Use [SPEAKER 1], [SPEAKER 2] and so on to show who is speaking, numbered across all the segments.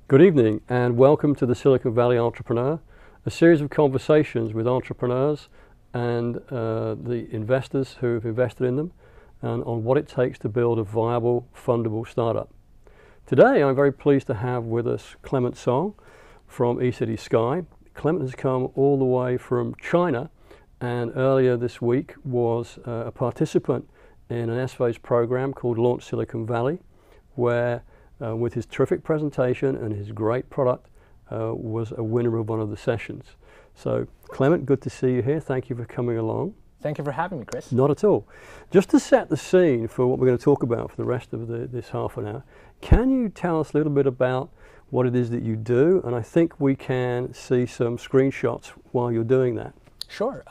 [SPEAKER 1] Good evening and welcome to the Silicon Valley Entrepreneur, a series of conversations with entrepreneurs and the investors who have invested in them and on what it takes to build a viable, fundable startup. Today I'm very pleased to have with us Clement Song from ECitySky. Clement has come all the way from China and earlier this week was a participant in an S-Phase program called Launch Silicon Valley, where with his terrific presentation and his great product, was a winner of one of the sessions. So, Clement, good to see you here. Thank you for coming along.
[SPEAKER 2] Thank you for having me, Chris.
[SPEAKER 1] Not at all. Just to set the scene for what we're going to talk about for the rest of this half an hour, can you tell us a little bit about what it is that you do? And I think we can see some screenshots while you're doing that.
[SPEAKER 2] Sure.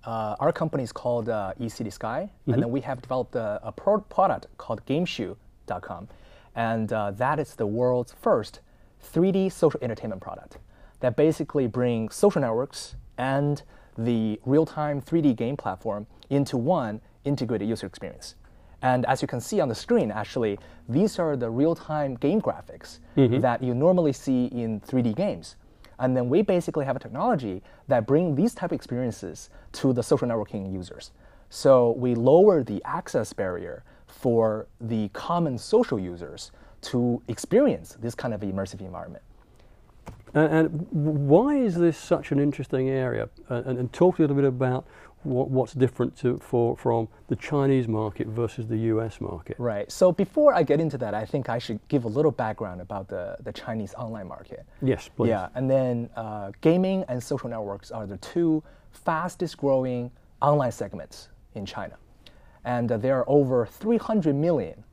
[SPEAKER 2] Our company is called ECitySky, and then we have developed a product called GameShoe.com. And that is the world's first 3D social entertainment product that basically brings social networks and the real-time 3D game platform into one integrated user experience. And as you can see on the screen, actually, these are the real-time game graphics that you normally see in 3D games. And then we basically have a technology that brings these type of experiences to the social networking users. So we lower the access barrier for the common social users to experience this kind of immersive environment.
[SPEAKER 1] And why is this such an interesting area? And talk a little bit about what's different from the Chinese market versus the US market.
[SPEAKER 2] Right. So before I get into that, I think I should give a little background about the Chinese online market.
[SPEAKER 1] Yes, please.
[SPEAKER 2] Yeah, and then gaming and social networks are the two fastest growing online segments in China. And there are over 300 million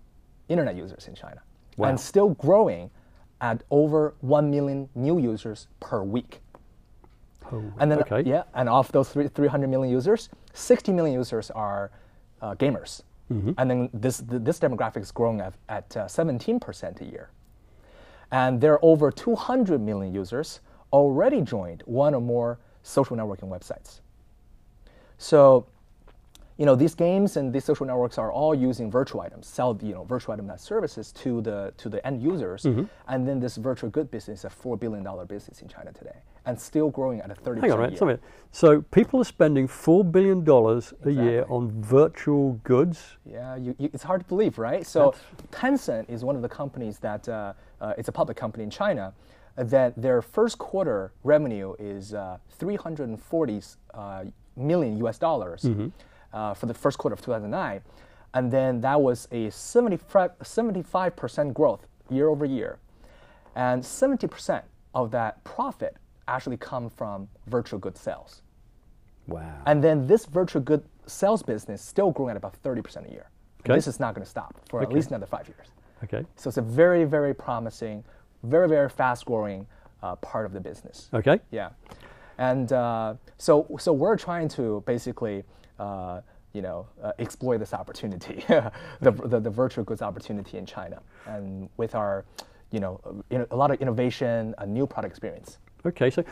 [SPEAKER 2] internet users in China.
[SPEAKER 1] Wow.
[SPEAKER 2] And still growing at over 1 million new users per week.
[SPEAKER 1] Oh,
[SPEAKER 2] and then,
[SPEAKER 1] okay.
[SPEAKER 2] yeah, and of those 300 million users, 60 million users are gamers. And then this demographic is growing at 17% a year. And there are over 200 million users already joined one or more social networking websites. So, these games and these social networks are all using virtual items, sell virtual item services to the end users, and then this virtual good business is a $4 billion business in China today, and still growing at a 30%
[SPEAKER 1] Hang on,
[SPEAKER 2] a
[SPEAKER 1] right?
[SPEAKER 2] year.
[SPEAKER 1] So people are spending $4 billion a year on virtual goods.
[SPEAKER 2] Yeah, it's hard to believe, right? So Tencent is one of the companies that it's a public company in China, that their first quarter revenue is 340 million US dollars. For the first quarter of 2009, and then that was a 75% growth year over year, and 70% of that profit actually come from virtual good sales.
[SPEAKER 1] Wow.
[SPEAKER 2] And then this virtual good sales business still growing at about 30% a year.
[SPEAKER 1] Okay.
[SPEAKER 2] This is not going to stop for at least another 5 years.
[SPEAKER 1] Okay.
[SPEAKER 2] So it's a very, very promising, very, very fast growing part of the business.
[SPEAKER 1] Okay.
[SPEAKER 2] Yeah. And so we're trying to basically exploit this opportunity, the virtual goods opportunity in China, and with our, a lot of innovation, a new product experience.
[SPEAKER 1] Okay, so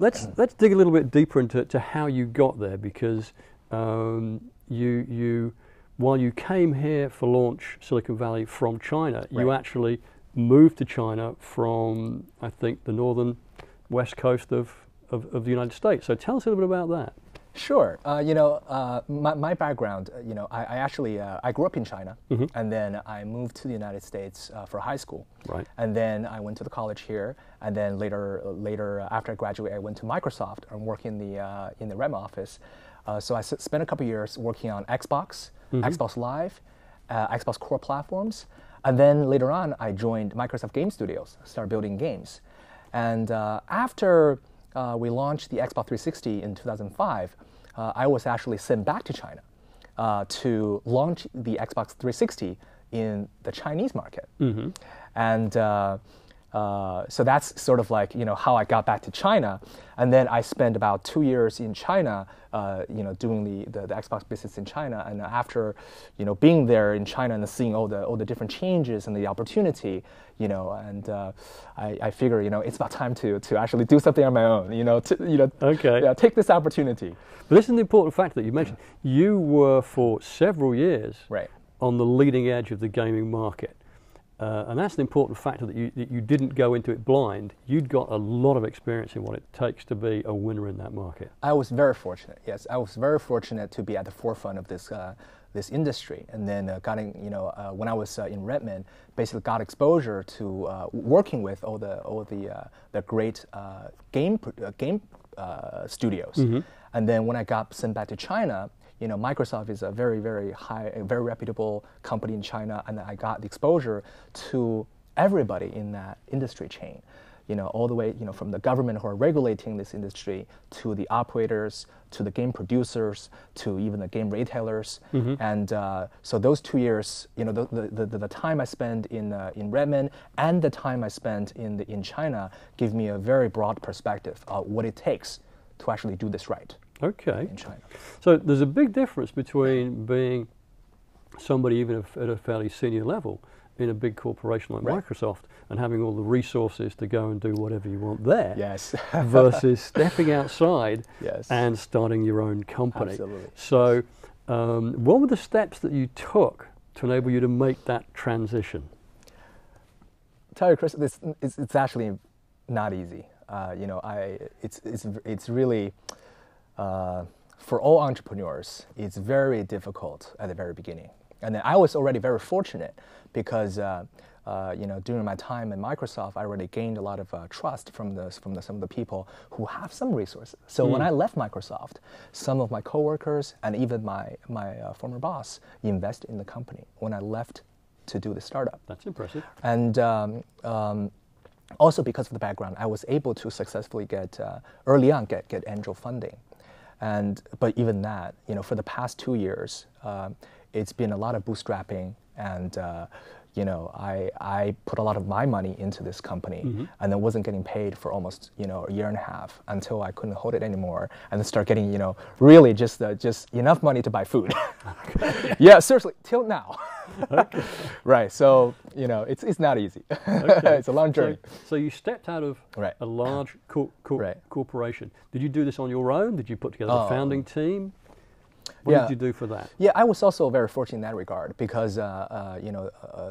[SPEAKER 1] let's dig a little bit deeper into how you got there, because you while you came here for Launch Silicon Valley from China, you actually moved to China from, I think, the northern west coast of the United States. So tell us a little bit about that.
[SPEAKER 2] Sure. My background, I grew up in China, and then I moved to the United States for high school.
[SPEAKER 1] Right.
[SPEAKER 2] And then I went to the college here, and then later after I graduated, I went to Microsoft and worked in the REM office. So I spent a couple years working on Xbox, Xbox Live, Xbox core platforms, and then later on I joined Microsoft Game Studios, started building games, and after we launched the Xbox 360 in 2005. I was actually sent back to China to launch the Xbox 360 in the Chinese market. And so that's sort of like how I got back to China. And then I spent about 2 years in China, doing the Xbox business in China. And after being there in China and seeing all the different changes and the opportunity, I figure it's about time to actually do something on my own. Take this opportunity.
[SPEAKER 1] But this is an important fact that you mentioned. You were for several years on the leading edge of the gaming market. And that's an important factor, that you didn't go into it blind. You'd got a lot of experience in what it takes to be a winner in that market.
[SPEAKER 2] I was very fortunate. Yes, I was very fortunate to be at the forefront of this this industry, and then when I was in Redmond, basically got exposure to working with all the great game studios.
[SPEAKER 1] Mm-hmm.
[SPEAKER 2] And then when I got sent back to China, Microsoft is a very, very very reputable company in China, and I got the exposure to everybody in that industry chain. All the way, from the government who are regulating this industry, to the operators, to the game producers, to even the game retailers.
[SPEAKER 1] Mm-hmm.
[SPEAKER 2] And so those 2 years, the time I spent in Redmond and the time I spent in China give me a very broad perspective of what it takes to actually do this right.
[SPEAKER 1] Okay.
[SPEAKER 2] In China.
[SPEAKER 1] So there's a big difference between being somebody even at a fairly senior level in a big corporation like
[SPEAKER 2] Right.
[SPEAKER 1] Microsoft and having all the resources to go and do whatever you want there,
[SPEAKER 2] Yes.
[SPEAKER 1] versus stepping outside
[SPEAKER 2] Yes.
[SPEAKER 1] and starting your own company.
[SPEAKER 2] Absolutely.
[SPEAKER 1] So what were the steps that you took to enable you to make that transition?
[SPEAKER 2] Tell you, Chris, it's actually not easy. It's really for all entrepreneurs, it's very difficult at the very beginning. And then I was already very fortunate because during my time in Microsoft, I already gained a lot of trust from some of the people who have some resources. So when I left Microsoft, some of my coworkers and even my former boss invested in the company when I left to do the startup.
[SPEAKER 1] That's impressive.
[SPEAKER 2] And also because of the background, I was able to successfully get early on get angel funding. But even that, for the past 2 years, it's been a lot of bootstrapping, and I put a lot of my money into this company,
[SPEAKER 1] mm-hmm.
[SPEAKER 2] and then wasn't getting paid for almost a year and a half until I couldn't hold it anymore, and then start getting really just enough money to buy food.
[SPEAKER 1] Okay.
[SPEAKER 2] Yeah, seriously, till now.
[SPEAKER 1] Okay.
[SPEAKER 2] Right. So it's not easy.
[SPEAKER 1] Okay.
[SPEAKER 2] It's a long journey.
[SPEAKER 1] So you stepped out of
[SPEAKER 2] Right.
[SPEAKER 1] a large
[SPEAKER 2] Right.
[SPEAKER 1] corporation. Did you do this on your own? Did you put together a founding team? What
[SPEAKER 2] Yeah.
[SPEAKER 1] did you do for that?
[SPEAKER 2] Yeah, I was also very fortunate in that regard because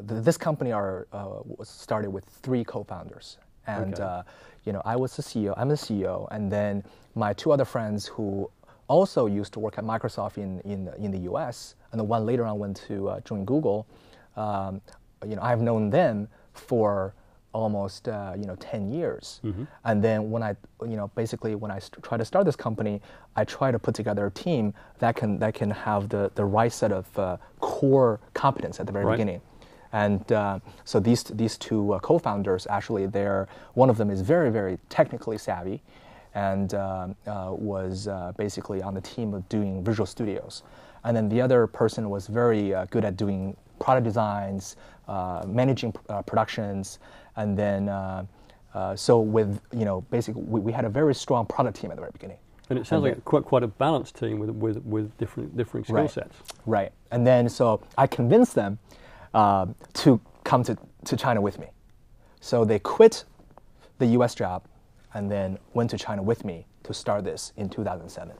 [SPEAKER 2] this company was started with 3 co-founders, and
[SPEAKER 1] Okay.
[SPEAKER 2] I was the CEO. I'm the CEO, and then my 2 other friends who also used to work at Microsoft in the U.S. and the one later on went to join Google. I've known them for almost 10 years,
[SPEAKER 1] mm-hmm.
[SPEAKER 2] and then when I when I try to start this company, I try to put together a team that can have the right set of core competence at the very
[SPEAKER 1] Right.
[SPEAKER 2] beginning. And so these 2 co-founders, actually, one of them is very, very technically savvy, and was basically on the team of doing Visual Studios, and then the other person was very good at doing product designs, managing productions, and then so with basically we had a very strong product team at the very beginning.
[SPEAKER 1] And it sounds like quite a balanced team with different skill
[SPEAKER 2] Right.
[SPEAKER 1] sets.
[SPEAKER 2] Right. And then so I convinced them to come to China with me. So they quit the US job and then went to China with me to start this in 2007.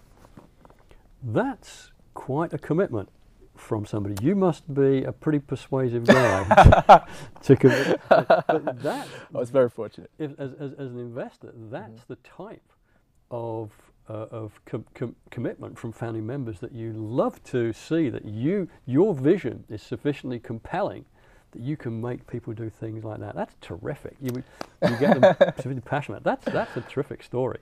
[SPEAKER 1] That's quite a commitment from somebody. You must be a pretty persuasive guy to commit. But that,
[SPEAKER 2] I was very fortunate.
[SPEAKER 1] as an investor, that's the type of commitment from founding members that you love to see, that your vision is sufficiently compelling that you can make people do things like that. That's terrific. You get them sufficiently passionate. That's a terrific story.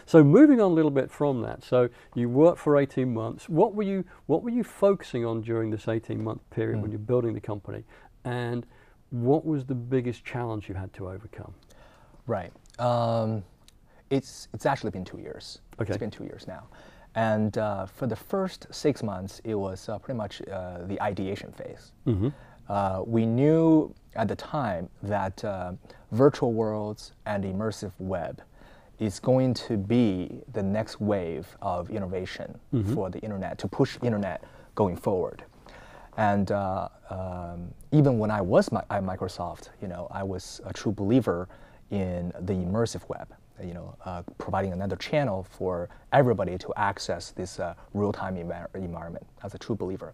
[SPEAKER 1] So moving on a little bit from that, so you worked for 18 months. What were you focusing on during this 18-month period when you're building the company, and what was the biggest challenge you had to overcome?
[SPEAKER 2] Right. It's actually been 2 years.
[SPEAKER 1] Okay.
[SPEAKER 2] It's been 2 years now, and for the first 6 months, it was pretty much the ideation phase.
[SPEAKER 1] Mm-hmm.
[SPEAKER 2] We knew at the time that virtual worlds and immersive web is going to be the next wave of innovation for the internet, to push internet going forward. And even when I was at Microsoft, I was a true believer in the immersive web. providing another channel for everybody to access this real-time environment as a true believer.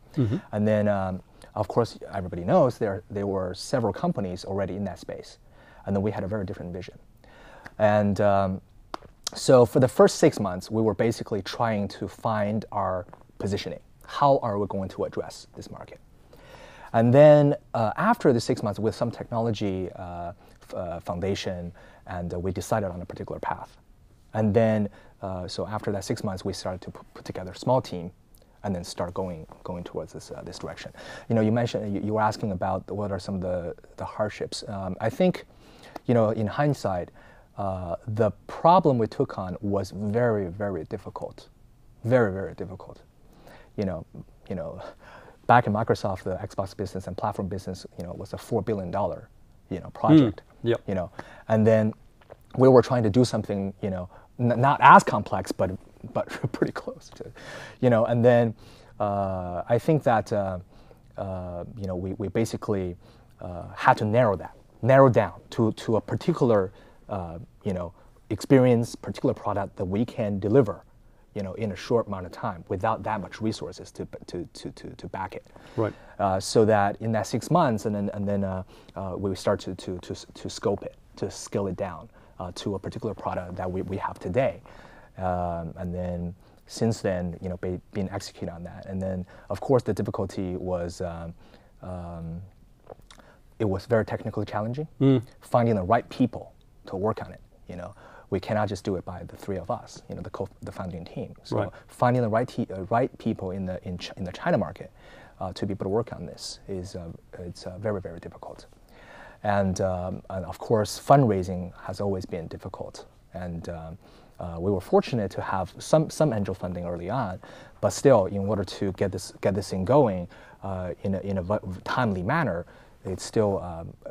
[SPEAKER 2] And then, of course, everybody knows there were several companies already in that space. And then we had a very different vision. And so for the first 6 months, we were basically trying to find our positioning. How are we going to address this market? And then after the 6 months, with some technology foundation, and we decided on a particular path. And then, so after that 6 months, we started to put together a small team, and then start going towards this direction. You mentioned, you were asking about what are some of the hardships. I think, in hindsight, the problem we took on was very, very difficult, very, very difficult. Back in Microsoft, the Xbox business and platform business, was a $4 billion, project.
[SPEAKER 1] Yep.
[SPEAKER 2] And then we were trying to do something, not as complex, but pretty close to, And then I think that we basically had to narrow down to a particular experience, particular product that we can deliver, in a short amount of time without that much resources to back it.
[SPEAKER 1] Right.
[SPEAKER 2] So that in that 6 months, and then we start to scope it, to scale it down to a particular product that we have today. And then since then, been executing on that. And then, of course, the difficulty was it was very technically challenging, finding the right people to work on it. We cannot just do it by the three of us, the founding team. So
[SPEAKER 1] right.
[SPEAKER 2] finding the right people in the China market to be able to work on this is it's very, very difficult. And of course, fundraising has always been difficult. And we were fortunate to have some angel funding early on, but still, in order to get this thing going in a timely manner, it's still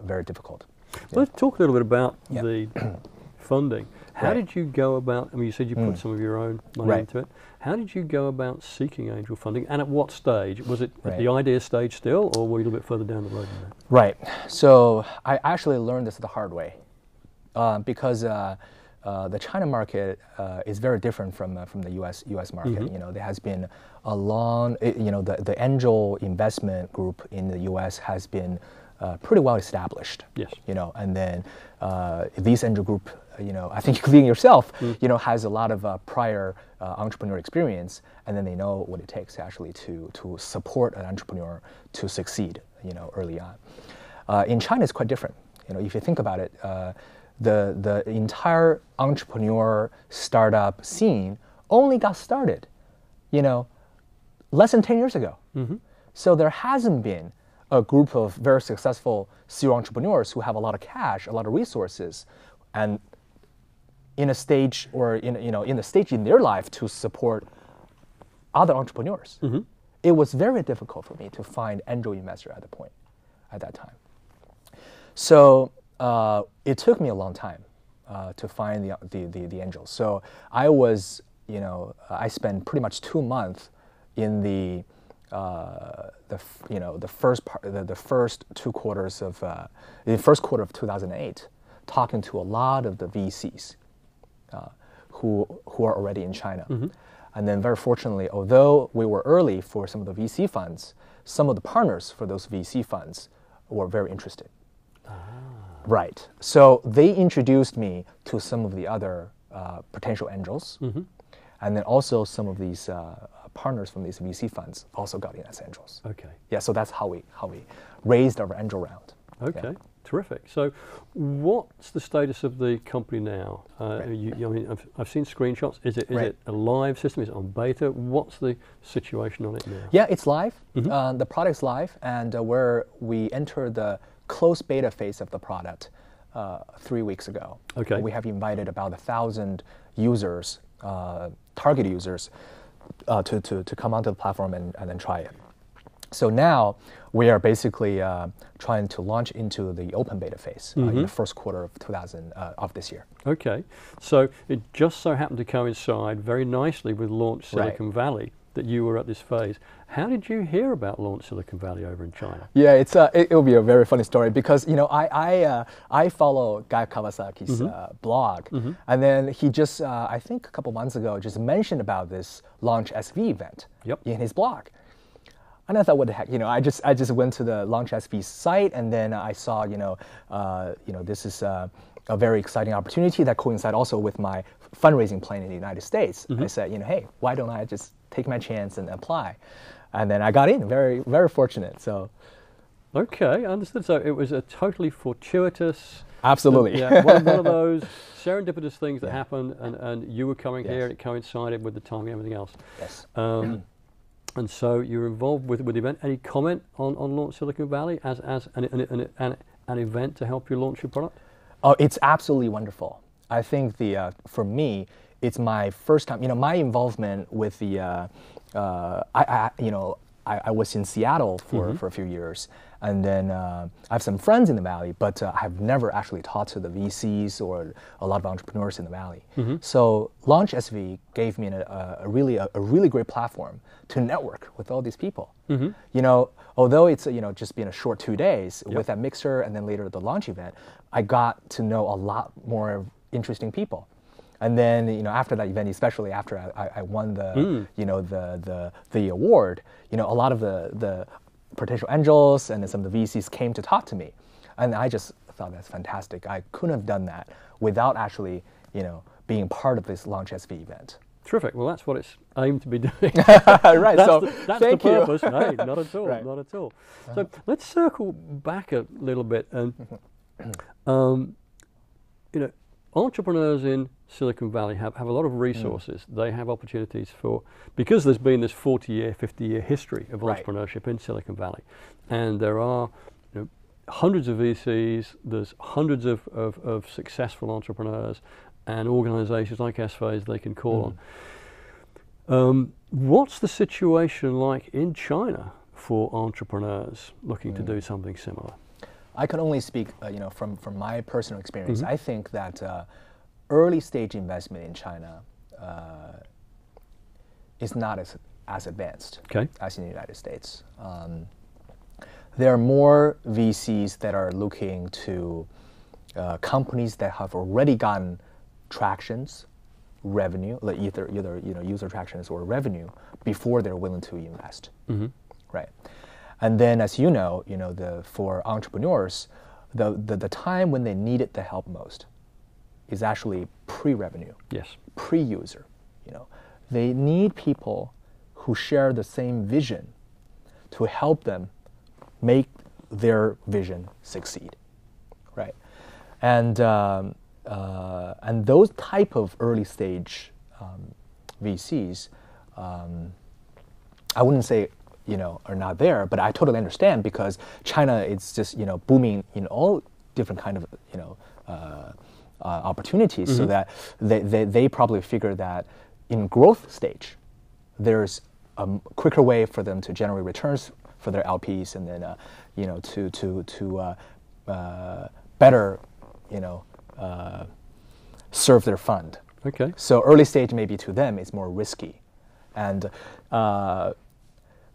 [SPEAKER 2] very difficult.
[SPEAKER 1] Let's talk a little bit about the funding. How
[SPEAKER 2] Right.
[SPEAKER 1] did you go about, you said you put some of your own money
[SPEAKER 2] Right.
[SPEAKER 1] into it. How did you go about seeking angel funding, and at what stage? Was it at
[SPEAKER 2] Right.
[SPEAKER 1] the idea stage still, or were you a little bit further down the road than that?
[SPEAKER 2] Right. So I actually learned this the hard way, because the China market is very different from the U.S. market. There has been a long, the angel investment group in the U.S. has been pretty well established.
[SPEAKER 1] Yes.
[SPEAKER 2] And then these angel group, I think including yourself, has a lot of prior entrepreneur experience, and then they know what it takes actually to support an entrepreneur to succeed, early on. In China, it's quite different. If you think about it, the entire entrepreneur startup scene only got started, less than 10 years ago. So there hasn't been a group of very successful serial entrepreneurs who have a lot of cash, a lot of resources, and in a stage or in a stage in their life to support other entrepreneurs. It was very difficult for me to find angel investor at that time. So it took me a long time to find the angels. So I was, I spent pretty much 2 months in the first 2 quarters of the first quarter of 2008, talking to a lot of the VCs who are already in China. And then very fortunately, although we were early for some of the VC funds, some of the partners for those VC funds were very interested. Right. So they introduced me to some of the other potential angels. And then also some of these partners from these VC funds also got in as angels.
[SPEAKER 1] Okay.
[SPEAKER 2] Yeah, so that's how we raised our angel round.
[SPEAKER 1] Okay,
[SPEAKER 2] Yeah.
[SPEAKER 1] terrific. So what's the status of the company now? I've seen screenshots. Is it a live system? Is it on beta? What's the situation on it now?
[SPEAKER 2] Yeah, it's live. The product's live, and where we entered the closed beta phase of the product 3 weeks ago.
[SPEAKER 1] Okay.
[SPEAKER 2] We have invited about 1,000 users, target users, to come onto the platform and then try it. So now we are basically trying to launch into the open beta phase in the first quarter of this year.
[SPEAKER 1] Okay, so it just so happened to coincide very nicely with Launch Silicon Valley that you were at this phase. How did you hear about Launch Silicon Valley over in China?
[SPEAKER 2] Yeah, it'll be a very funny story because I follow Guy Kawasaki's blog, and then he just I think a couple months ago just mentioned about this Launch SV event in his blog. And I thought, what the heck, I just went to the Launch SV site, and then I saw, this is a very exciting opportunity that coincides also with my fundraising plan in the United States. I said, hey, why don't I just take my chance and apply? And then I got in, very, very fortunate. So,
[SPEAKER 1] okay, understood. So it was a totally fortuitous.
[SPEAKER 2] Absolutely.
[SPEAKER 1] One of those serendipitous things that happened, and you were coming here, and it coincided with the timing and everything else.
[SPEAKER 2] Yes.
[SPEAKER 1] And so you're involved with the event. Any comment on Launch Silicon Valley as an event to help you launch your product?
[SPEAKER 2] Oh, it's absolutely wonderful. I think for me, it's my first time. My involvement with the I was in Seattle for a few years, and then I have some friends in the Valley, but I have never actually talked to the VCs or a lot of entrepreneurs in the Valley. So Launch SV gave me a really great platform to network with all these people. Although it's just been a short 2 days with that mixer and then later the launch event, I got to know a lot more interesting people. And then after that event, especially after I won the the award, a lot of the potential angels and some of the VCs came to talk to me, and I just thought that's fantastic. I couldn't have done that without actually being part of this Launch SV event.
[SPEAKER 1] Terrific. Well, that's what it's aimed to be doing.
[SPEAKER 2] Right.
[SPEAKER 1] That's
[SPEAKER 2] thank
[SPEAKER 1] the
[SPEAKER 2] you.
[SPEAKER 1] purpose. Hey, not at all.
[SPEAKER 2] Right.
[SPEAKER 1] Not at all. So let's circle back a little bit and entrepreneurs in Silicon Valley have a lot of resources. They have opportunities because there's been this 40-year, 50-year history of entrepreneurship in Silicon Valley. And there are hundreds of VCs, there's hundreds of successful entrepreneurs and organizations like SVAs they can call on. What's the situation like in China for entrepreneurs looking to do something similar?
[SPEAKER 2] I can only speak, from my personal experience. I think that early stage investment in China is not as advanced as in the United States. There are more VCs that are looking to companies that have already gotten tractions, revenue, like either user tractions or revenue before they're willing to invest, right? And then, as for entrepreneurs, the time when they needed the help most is actually pre-revenue, pre-user. They need people who share the same vision to help them make their vision succeed, right? And those type of early stage VCs, I wouldn't say are not there, but I totally understand because China is just booming in all different kind of opportunities, so that they probably figure that in growth stage there's a quicker way for them to generate returns for their LPs, and then to better serve their fund.
[SPEAKER 1] Okay.
[SPEAKER 2] So early stage maybe to them is more risky, and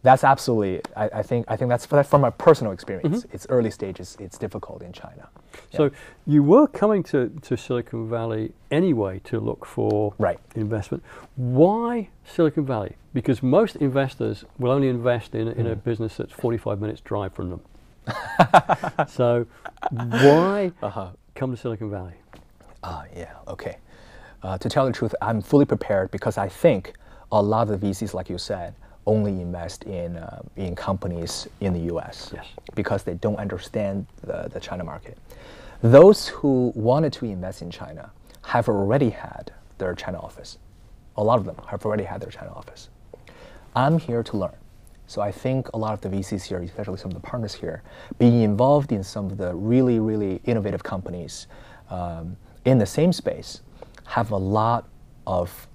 [SPEAKER 2] that's absolutely. I think that's from my personal experience. It's early stages. It's difficult in China.
[SPEAKER 1] So you were coming to Silicon Valley anyway to look for investment. Why Silicon Valley? Because most investors will only invest in a business that's 45 minutes drive from them. So why come to Silicon Valley?
[SPEAKER 2] Okay. To tell the truth, I'm fully prepared because I think a lot of the VCs, like you said, only invest in companies in the U.S. because they don't understand the China market. Those who wanted to invest in China have already had their China office. A lot of them have already had their China office. I'm here to learn. So I think a lot of the VCs here, especially some of the partners here, being involved in some of the really, really innovative companies in the same space have a lot of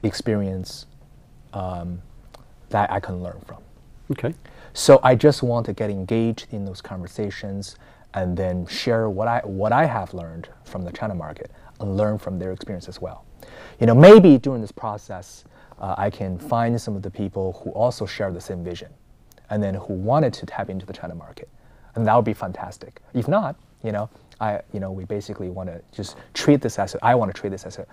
[SPEAKER 2] experience that I can learn from.
[SPEAKER 1] Okay.
[SPEAKER 2] So I just want to get engaged in those conversations and then share what I have learned from the China market and learn from their experience as well. Maybe during this process, I can find some of the people who also share the same vision, and then who wanted to tap into the China market, and that would be fantastic. If not, we basically want to just treat this as I want to treat this as a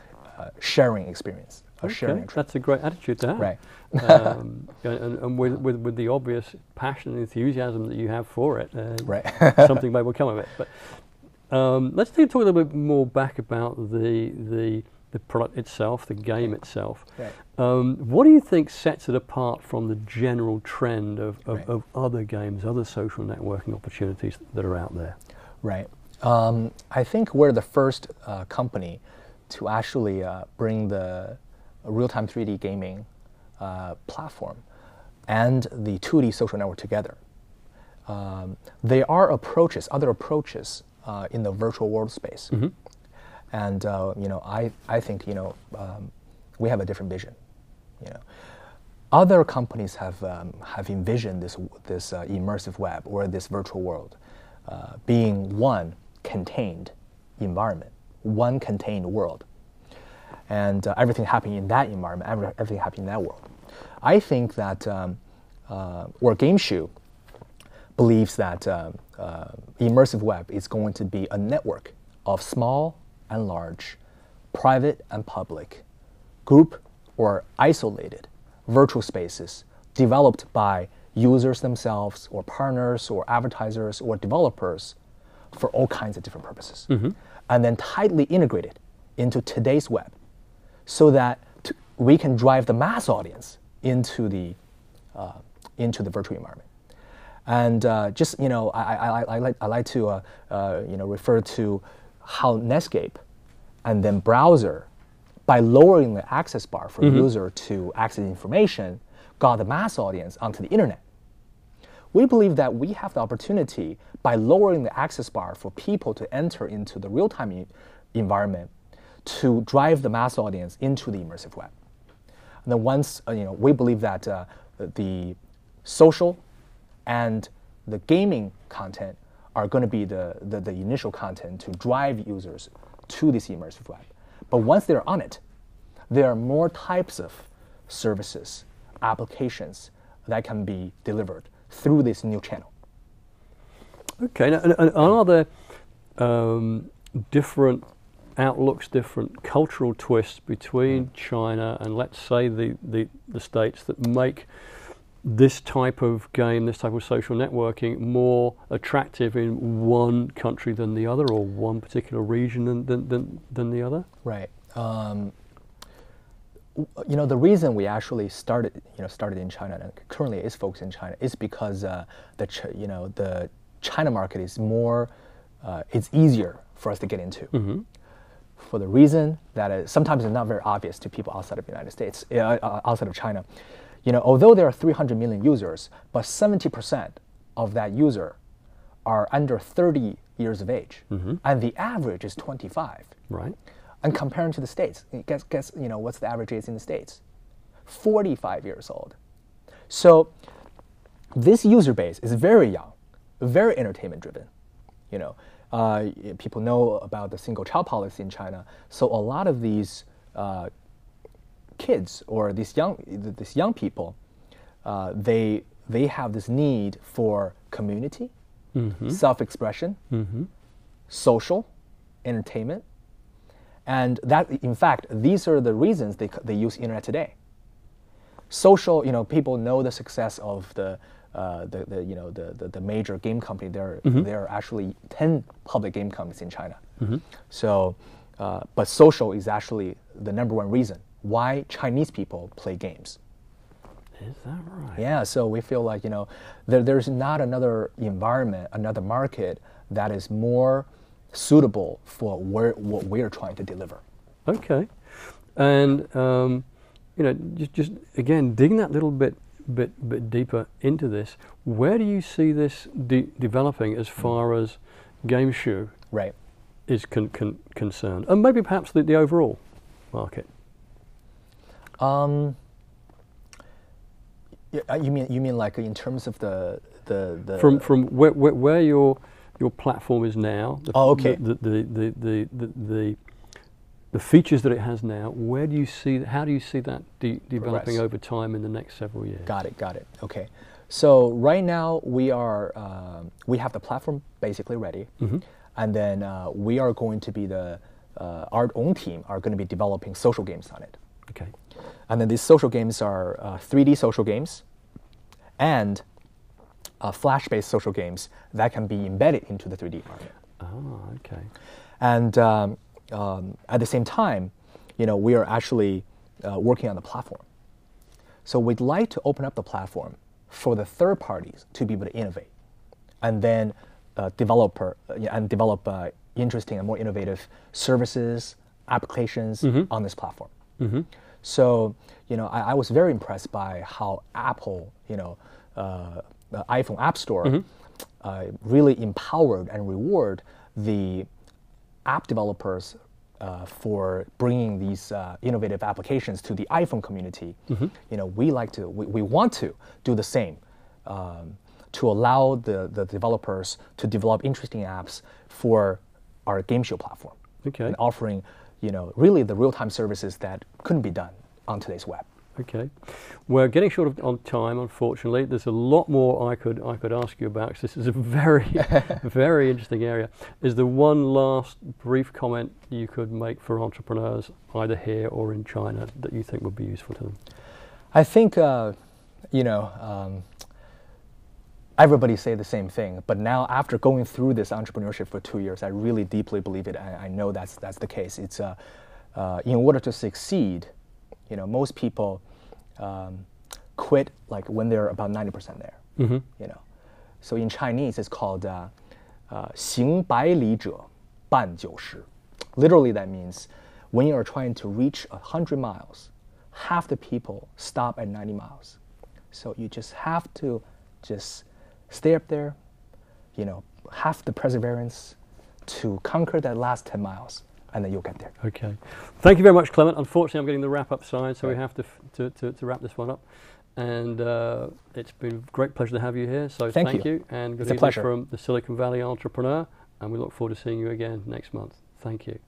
[SPEAKER 2] sharing experience.
[SPEAKER 1] Okay, that's a great attitude to have.
[SPEAKER 2] Right.
[SPEAKER 1] And with the obvious passion and enthusiasm that you have for it,
[SPEAKER 2] right.
[SPEAKER 1] something may well come of it. But let's talk a little bit more back about the product itself, the game itself.
[SPEAKER 2] Right.
[SPEAKER 1] What do you think sets it apart from the general trend of other games, other social networking opportunities that are out there?
[SPEAKER 2] Right. I think we're the first company to actually bring the real-time 3D gaming platform and the 2D social network together. There are other approaches in the virtual world space. Mm-hmm. And I think we have a different vision. Other companies have envisioned this immersive web or this virtual world being one contained environment, one contained world, and everything happening in that environment, everything happening in that world. I think that or GameShoe believes that immersive web is going to be a network of small and large, private and public, group or isolated virtual spaces developed by users themselves or partners or advertisers or developers for all kinds of different purposes. Mm-hmm. And then tightly integrated into today's web so that we can drive the mass audience into the virtual environment. And I like to refer to how Netscape and then browser, by lowering the access bar for mm-hmm. a user to access information, got the mass audience onto the internet. We believe that we have the opportunity, by lowering the access bar for people to enter into the real-time environment, to drive the mass audience into the immersive web. And then once, we believe that the social and the gaming content are going to be the initial content to drive users to this immersive web. But once they're on it, there are more types of services, applications that can be delivered through this new channel.
[SPEAKER 1] Okay, and are there different outlooks, different cultural twists between China and, let's say, the States that make this type of game, this type of social networking more attractive in one country than the other, or one particular region than the other? Right.
[SPEAKER 2] The reason we actually started in China and currently is focused in China is because the China market is more, it's easier for us to get into. Mm-hmm. For the reason that sometimes it's not very obvious to people outside of the United States, outside of China. Although there are 300 million users, but 70% of that user are under 30 years of age, mm-hmm. and the average is 25.
[SPEAKER 1] Right.
[SPEAKER 2] And comparing to the States, guess what's the average age in the States? 45 years old. So this user base is very young, very entertainment driven. People know about the single child policy in China, so a lot of these kids or these young people, they have this need for community, mm-hmm. self-expression, mm-hmm. social, entertainment, and that, in fact, these are the reasons they use internet today. Social, people know the success of the major game company. Mm-hmm. There are actually 10 public game companies in China. Mm-hmm. So, but social is actually the number one reason why Chinese people play games.
[SPEAKER 1] Is that right?
[SPEAKER 2] Yeah, so we feel like, there's not another environment, another market that is more suitable for what we're trying to deliver.
[SPEAKER 1] Okay. And, just again, digging that little bit deeper into this, where do you see this developing as far as GameShoe
[SPEAKER 2] right.
[SPEAKER 1] is concerned? And maybe perhaps the overall market?
[SPEAKER 2] You mean like in terms of the
[SPEAKER 1] from where your platform is now?
[SPEAKER 2] Okay.
[SPEAKER 1] the features that it has now, where do you see, how do you see that developing over time in the next several years?
[SPEAKER 2] Got it. Okay. So right now we are, we have the platform basically ready. And then we are going to be our own team are going to be developing social games on it.
[SPEAKER 1] Okay.
[SPEAKER 2] And then these social games are 3D social games and Flash-based social games that can be embedded into the 3D environment.
[SPEAKER 1] Oh, okay.
[SPEAKER 2] And at the same time, we are actually working on the platform. So we'd like to open up the platform for the third parties to be able to innovate, and then develop interesting and more innovative services, applications on this platform. So, I was very impressed by how Apple, the iPhone App Store, really empowered and reward the app developers for bringing these innovative applications to the iPhone community. We want to do the same to allow the developers to develop interesting apps for our game show platform.
[SPEAKER 1] Okay.
[SPEAKER 2] And offering, really the real-time services that couldn't be done on today's web.
[SPEAKER 1] Okay, we're getting short on time, unfortunately. There's a lot more I could ask you about, because this is a very, very interesting area. Is there one last brief comment you could make for entrepreneurs, either here or in China, that you think would be useful to them?
[SPEAKER 2] I think, everybody say the same thing, but now after going through this entrepreneurship for 2 years, I really deeply believe it. I know that's the case. It's in order to succeed, most people quit like when they're about 90% there. So in Chinese it's called 行百里者半九十. Literally that means when you are trying to reach 100 miles, half the people stop at 90 miles. So you just have to stay up there, have the perseverance to conquer that last 10 miles. And then you'll get there.
[SPEAKER 1] Okay. Thank you very much, Clement. Unfortunately, I'm getting the wrap-up sign, so we have to wrap this one up. And it's been a great pleasure to have you here. So thank you. And good evening from the Silicon Valley Entrepreneur. And we look forward to seeing you again next month. Thank you.